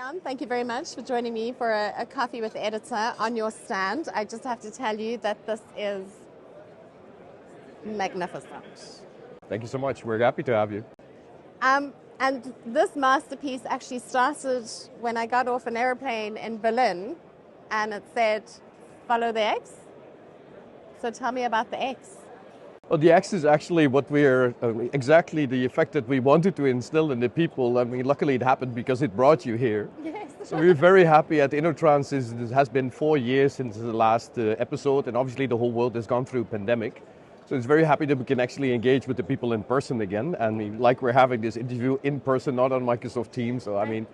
Leon, thank you very much for joining me for a coffee with the editor on your stand. I just have to tell you that this is magnificent. Thank you so much. We're happy to have you. And this masterpiece actually started when I got off an airplane in Berlin and it said, follow the X. So tell me about the X. Well, the X is actually what we're, exactly the effect that we wanted to instill in the people. I mean, luckily it happened because it brought you here. Yes. So we're very happy at InnoTrans. It has been 4 years since the last episode, and obviously the whole world has gone through a pandemic. So it's very happy that we can actually engage with the people in person again. And like we're having this interview in person, not on Microsoft Teams. So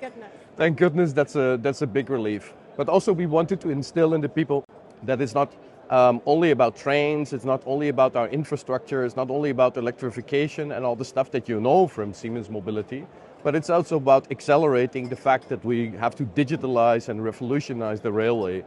thank goodness that's a big relief. But also we wanted to instill in the people that it's not only about trains, it's not only about our infrastructure, it's not only about electrification and all the stuff that you know from Siemens Mobility, but it's also about accelerating the fact that we have to digitalize and revolutionize the railway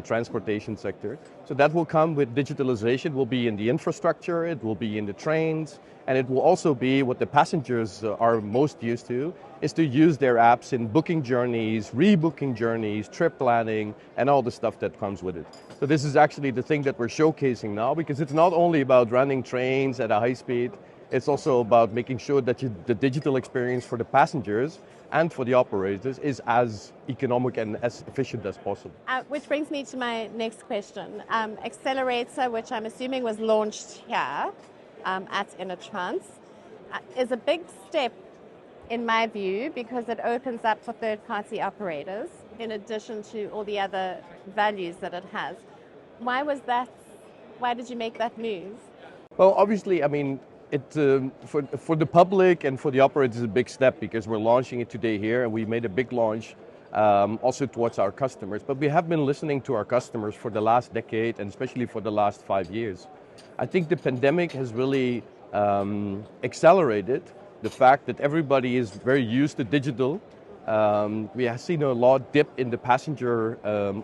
transportation sector. So that will come with digitalization. It will be in the infrastructure, it will be in the trains, and it will also be what the passengers are most used to, is to use their apps in booking journeys, rebooking journeys, trip planning, and all the stuff that comes with it. So this is actually the thing that we're showcasing now, because it's not only about running trains at a high speed, it's also about making sure that the digital experience for the passengers and for the operators is as economic and as efficient as possible. Which brings me to my next question. Accelerator, which I'm assuming was launched here at InnoTrans, is a big step in my view because it opens up for third-party operators in addition to all the other values that it has. Why was that? Why did you make that move? Well, obviously, I mean, for the public and for the operators is a big step because we're launching it today here and we made a big launch also towards our customers. But we have been listening to our customers for the last decade and especially for the last 5 years. I think the pandemic has really accelerated the fact that everybody is very used to digital. We have seen a lot dip in the passenger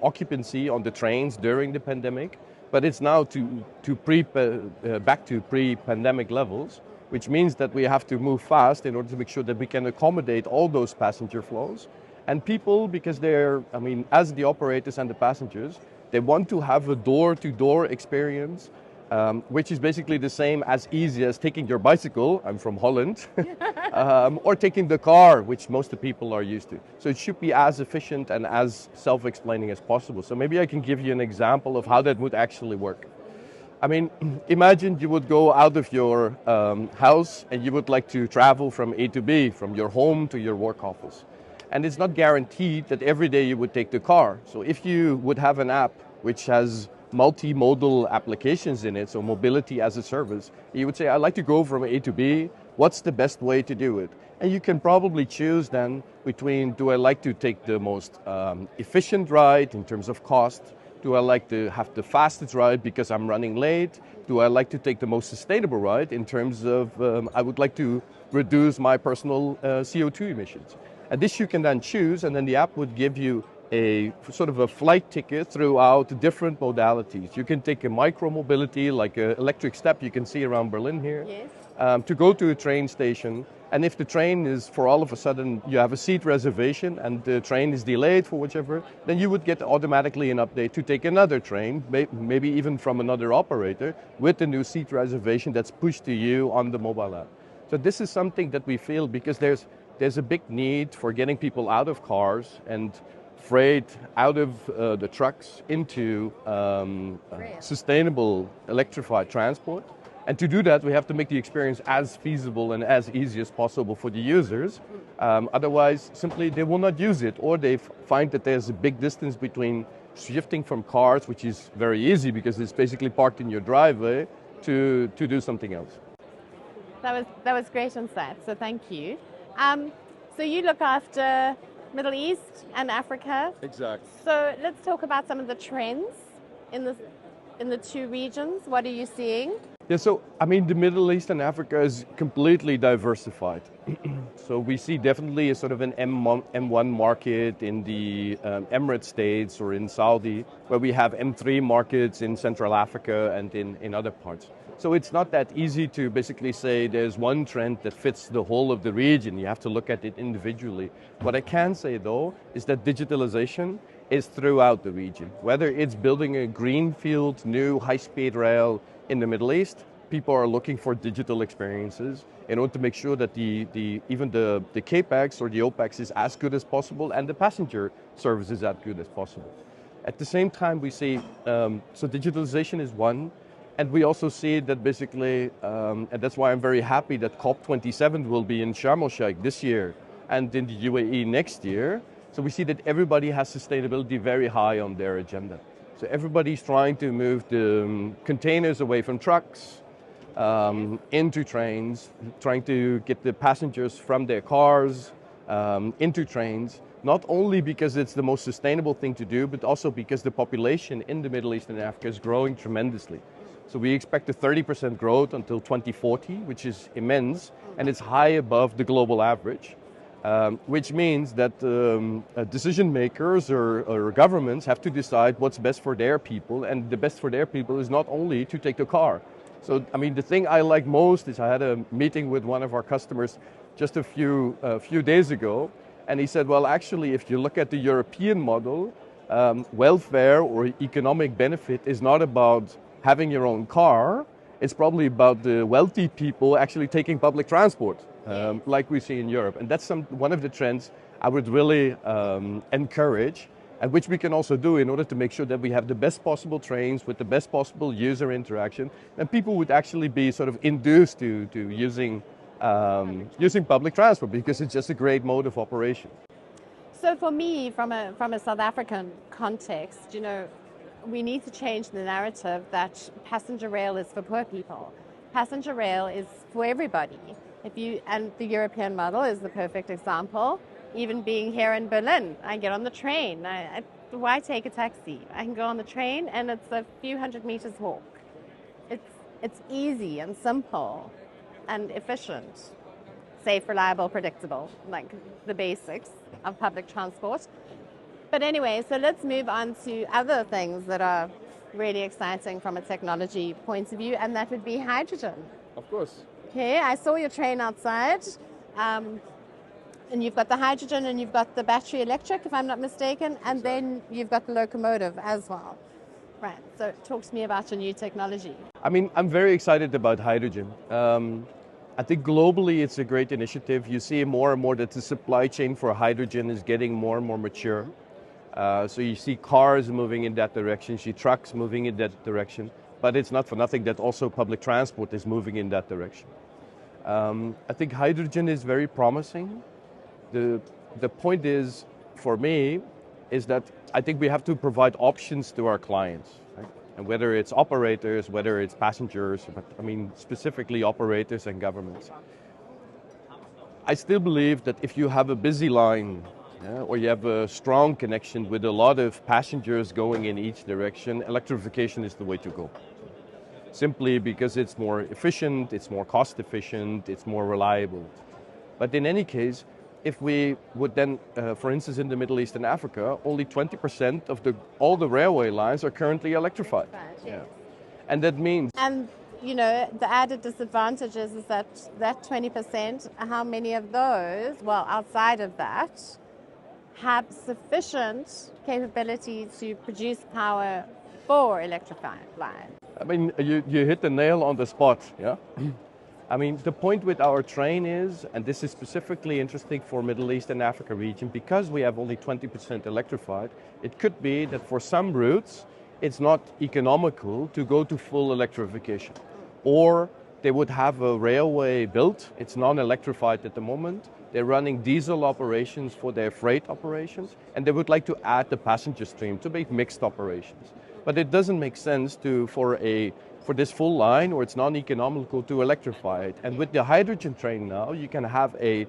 occupancy on the trains during the pandemic. But it's now back to pre-pandemic levels, which means that we have to move fast in order to make sure that we can accommodate all those passenger flows. And people, because as the operators and the passengers, they want to have a door-to-door experience, which is basically the same as easy as taking your bicycle, I'm from Holland, or taking the car, which most of the people are used to. So it should be as efficient and as self-explaining as possible. So maybe I can give you an example of how that would actually work. I mean, imagine you would go out of your house and you would like to travel from A to B, from your home to your work office. And it's not guaranteed that every day you would take the car. So if you would have an app which has multimodal applications in it, so mobility as a service, you would say, I'd like to go from A to B, what's the best way to do it? And you can probably choose then between, do I like to take the most efficient ride in terms of cost? Do I like to have the fastest ride because I'm running late? Do I like to take the most sustainable ride in terms of, I would like to reduce my personal CO2 emissions? And this you can then choose, and then the app would give you a sort of a flight ticket throughout different modalities. You can take a micro-mobility, like an electric step you can see around Berlin here, yes. To go to a train station. And if the train is, for all of a sudden, you have a seat reservation and the train is delayed for whichever, then you would get automatically an update to take another train, maybe even from another operator, with the new seat reservation that's pushed to you on the mobile app. So this is something that we feel because there's a big need for getting people out of cars and freight out of the trucks into sustainable electrified transport. And to do that, we have to make the experience as feasible and as easy as possible for the users. Otherwise, simply they will not use it, or they find that there's a big distance between shifting from cars, which is very easy because it's basically parked in your driveway, to do something else. That was great insight, so thank you. So you look after Middle East and Africa. Exactly. So let's talk about some of the trends in the two regions. What are you seeing? Yeah, so I mean the Middle East and Africa is completely diversified. So we see definitely a sort of an M1 market in the Emirate states or in Saudi, where we have M3 markets in Central Africa and in other parts. So it's not that easy to basically say there's one trend that fits the whole of the region. You have to look at it individually. What I can say though is that digitalization is throughout the region. Whether it's building a greenfield new high-speed rail in the Middle East, people are looking for digital experiences in order to make sure that even the CAPEX or the OPEX is as good as possible and the passenger service is as good as possible. At the same time, we see, so digitalization is one, and we also see that basically, and that's why I'm very happy that COP27 will be in Sharm el Sheikh this year and in the UAE next year. So we see that everybody has sustainability very high on their agenda. So everybody's trying to move the containers away from trucks, into trains, trying to get the passengers from their cars into trains, not only because it's the most sustainable thing to do, but also because the population in the Middle East and Africa is growing tremendously. So we expect a 30% growth until 2040, which is immense, and it's high above the global average, which means that decision makers or governments have to decide what's best for their people, and the best for their people is not only to take the car. So, I mean, the thing I like most is I had a meeting with one of our customers just a few days ago, and he said, well, actually, if you look at the European model, welfare or economic benefit is not about having your own car, it's probably about the wealthy people actually taking public transport, like we see in Europe. And that's one of the trends I would really encourage, and which we can also do in order to make sure that we have the best possible trains with the best possible user interaction, and people would actually be sort of induced to using public transport because it's just a great mode of operation. So for me, from a South African context, you know, we need to change the narrative that passenger rail is for poor people. Passenger rail is for everybody. And the European model is the perfect example. Even being here in Berlin, I get on the train. Why take a taxi? I can go on the train and it's a few hundred meters walk. It's easy and simple and efficient, safe, reliable, predictable, like the basics of public transport. But anyway, so let's move on to other things that are really exciting from a technology point of view, and that would be hydrogen. Of course. Okay, I saw your train outside. And you've got the hydrogen and you've got the battery electric, if I'm not mistaken, and then you've got the locomotive as well. Right, so talk to me about your new technology. I mean, I'm very excited about hydrogen. I think globally it's a great initiative. You see more and more that the supply chain for hydrogen is getting more and more mature. So you see cars moving in that direction, you see trucks moving in that direction, but it's not for nothing that also public transport is moving in that direction. I think hydrogen is very promising. The point is, for me, is that I think we have to provide options to our clients, right? And whether it's operators, whether it's passengers, but I mean specifically operators and governments. I still believe that if you have a busy line, or you have a strong connection with a lot of passengers going in each direction, electrification is the way to go. Simply because it's more efficient, it's more cost efficient, it's more reliable. But in any case, if we would then, for instance, in the Middle East and Africa, only 20% of all the railway lines are currently electrified. Yeah. And that means... And, you know, the added disadvantage is that 20%, how many of those, well, outside of that, have sufficient capability to produce power for electrified lines? I mean, you hit the nail on the spot, yeah? I mean, the point with our train is, and this is specifically interesting for Middle East and Africa region, because we have only 20% electrified, it could be that for some routes, it's not economical to go to full electrification. Or they would have a railway built, it's non-electrified at the moment, they're running diesel operations for their freight operations, and they would like to add the passenger stream to make mixed operations. But it doesn't make sense for this full line, or it's non-economical to electrify it. And with the hydrogen train now, you can have a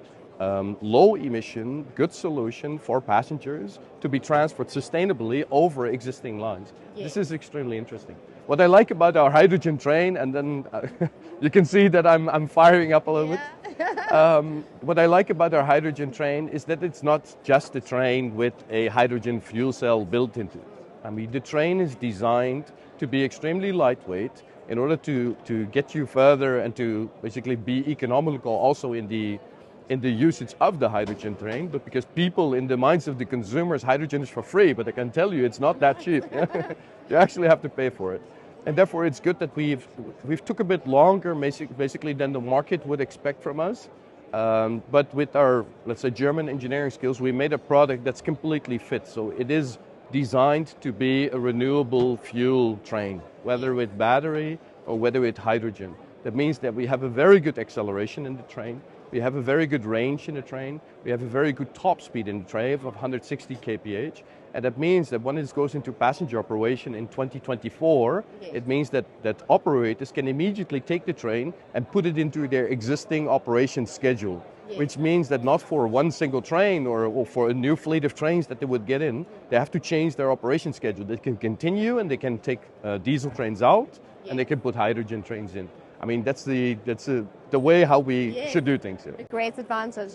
low emission, good solution for passengers to be transferred sustainably over existing lines. Yeah. This is extremely interesting. What I like about our hydrogen train, and then you can see that I'm firing up a little bit. What I like about our hydrogen train is that it's not just a train with a hydrogen fuel cell built into it. I mean, the train is designed to be extremely lightweight, in order to get you further and to basically be economical also in the usage of the hydrogen train, but because people in the minds of the consumers, hydrogen is for free, but I can tell you it's not that cheap. You actually have to pay for it. And therefore it's good that we've took a bit longer basically than the market would expect from us. But with our, let's say, German engineering skills, we made a product that's completely fit. So it is designed to be a renewable fuel train, whether with battery or whether with hydrogen. That means that we have a very good acceleration in the train. We have a very good range in the train. We have a very good top speed in the train of 160 kph. And that means that when it goes into passenger operation in 2024, it means that operators can immediately take the train and put it into their existing operation schedule. Which means that not for one single train or for a new fleet of trains that they would get in, they have to change their operation schedule. They can continue and they can take diesel trains out and they can put hydrogen trains in. I mean, that's the way how we should do things. A great advantage.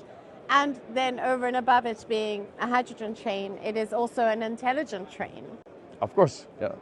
And then over and above it being a hydrogen train, it is also an intelligent train. Of course, yeah.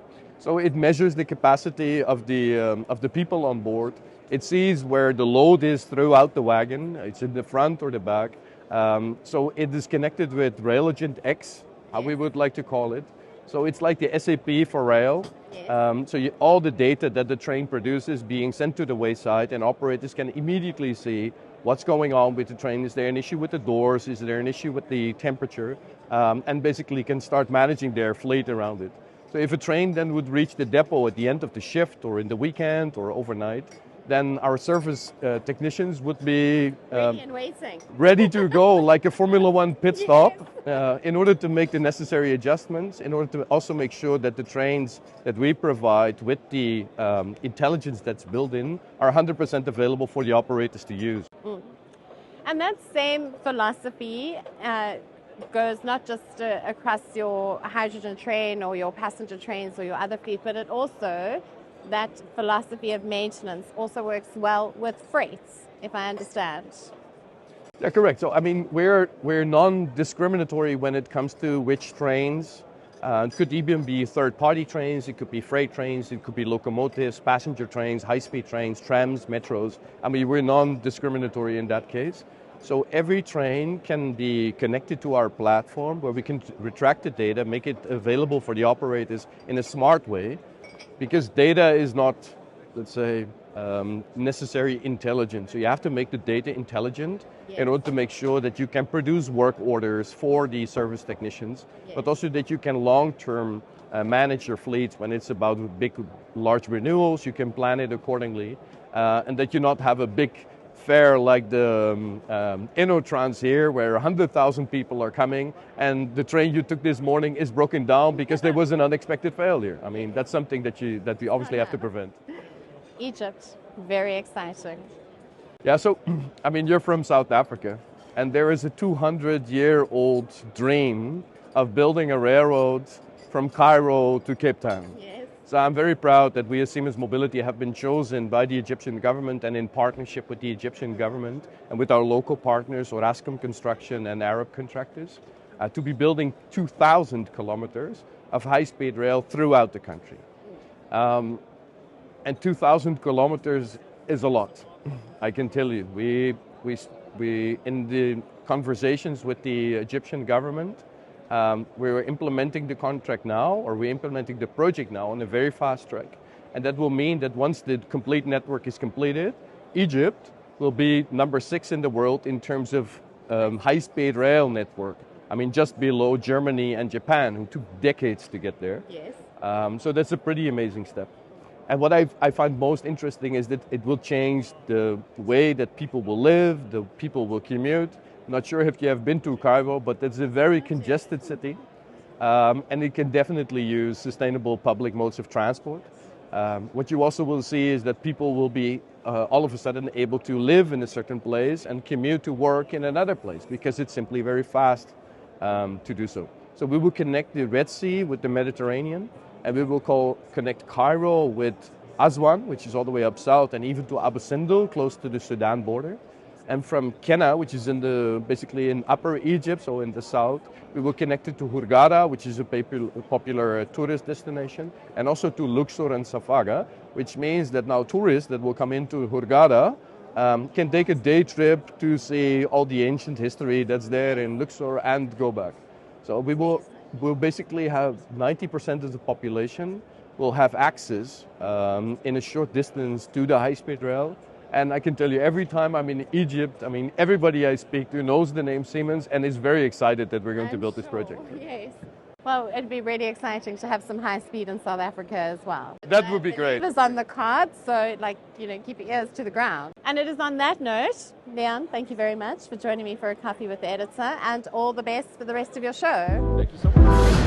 So it measures the capacity of the people on board. It sees where the load is throughout the wagon. It's in the front or the back. So it is connected with Railigent X, how we would like to call it. So it's like the SAP for rail. All the data that the train produces being sent to the wayside, and operators can immediately see what's going on with the train. Is there an issue with the doors? Is there an issue with the temperature? And basically can start managing their fleet around it. So if a train then would reach the depot at the end of the shift or in the weekend or overnight, then our service technicians would be ready to go like a Formula One pit stop in order to make the necessary adjustments, in order to also make sure that the trains that we provide with the intelligence that's built in are 100% available for the operators to use. And that same philosophy goes not just across your hydrogen train or your passenger trains or your other fleet, but it also, that philosophy of maintenance also works well with freights, if I understand. Yeah, correct. So I mean, we're non-discriminatory when it comes to which trains. It could even be third-party trains, it could be freight trains, it could be locomotives, passenger trains, high-speed trains, trams, metros. I mean, we're non-discriminatory in that case. So every train can be connected to our platform where we can retract the data, make it available for the operators in a smart way. Because data is not, let's say, necessary intelligence. So you have to make the data intelligent in order to make sure that you can produce work orders for the service technicians, but also that you can long-term manage your fleets when it's about big, large renewals. You can plan it accordingly, and that you not have a big fair like the InnoTrans here, where 100,000 people are coming, and the train you took this morning is broken down because there was an unexpected failure. I mean, that's something that we obviously have to prevent. Egypt, very exciting. Yeah, so, I mean, you're from South Africa, and there is a 200-year-old dream of building a railroad from Cairo to Cape Town. Yes. So I'm very proud that we as Siemens Mobility have been chosen by the Egyptian government and in partnership with the Egyptian government and with our local partners, Orascom Construction and Arab contractors, to be building 2,000 kilometers of high-speed rail throughout the country. And 2,000 kilometers is a lot, I can tell you. We in the conversations with the Egyptian government, we're implementing the contract now, or we're implementing the project now on a very fast track. And that will mean that once the complete network is completed, Egypt will be number 6 in the world in terms of high-speed rail network. I mean, just below Germany and Japan, who took decades to get there. Yes. So that's a pretty amazing step. And what I find most interesting is that it will change the way that people will live, the people will commute. Not sure if you have been to Cairo, but it's a very congested city, and it can definitely use sustainable public modes of transport. What you also will see is that people will be all of a sudden able to live in a certain place and commute to work in another place because it's simply very fast to do so. So we will connect the Red Sea with the Mediterranean, and we will connect Cairo with Aswan, which is all the way up south, and even to Abu Simbel, close to the Sudan border. And from Kenna, which is basically in Upper Egypt, so in the south, we will connect it to Hurghada, which is a popular tourist destination, and also to Luxor and Safaga, which means that now tourists that will come into Hurghada can take a day trip to see all the ancient history that's there in Luxor and go back. So we'll basically have 90% of the population will have access in a short distance to the high-speed rail. And I can tell you, every time I'm in Egypt, I mean, everybody I speak to knows the name Siemens and is very excited that we're going to build this project. Yes. Well, it'd be really exciting to have some high speed in South Africa as well. That would be great. It was on the cards, so keep your ears to the ground. And it is on that note, Leon, thank you very much for joining me for a coffee with the editor, and all the best for the rest of your show. Thank you so much.